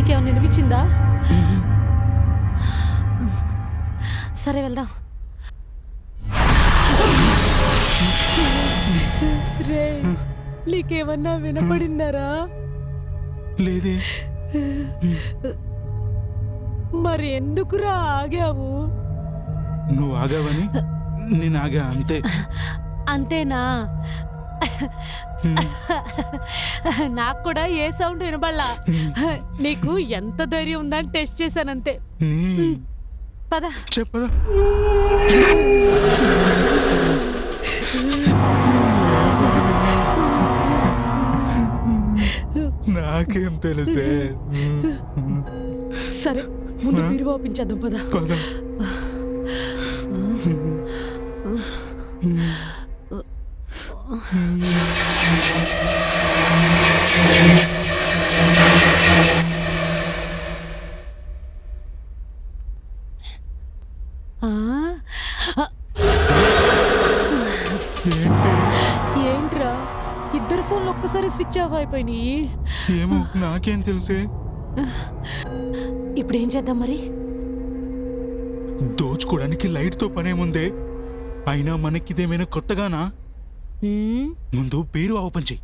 నీకేమన్నా వినిపించిందా? సరే వెళ్దాం. రే, నీకేమన్నా వినపడిందరా? లేదే. మరి ఎందుకురా ఆగావు? నువ్వు ఆగావని నేను ఆగా, అంతే. అంతేనా? నాకు కూడా ఏ సౌండ్ వినబడలా. నీకు ఎంత ధైర్యం ఉందని టెస్ట్ చేశానంతే. పద చెప్పదా. నాకేం తెలుసే. సరే, ముందు మీరు ఓపించేద్దాం. పద పద. ఏంట్రా, ఇద్దరు ఫోన్లు ఒక్కసారి స్విచ్ ఆఫ్ అయిపోయినాయి. ఏమో, నాకేం తెలుసే. ఇప్పుడు ఏం చేద్దాం మరి? దోచుకోవడానికి లైట్ తో పనేముందే. అయినా మనకిదేమైనా కొత్తగానా? ముందు పేరు ఓపెన్ చెయ్యి.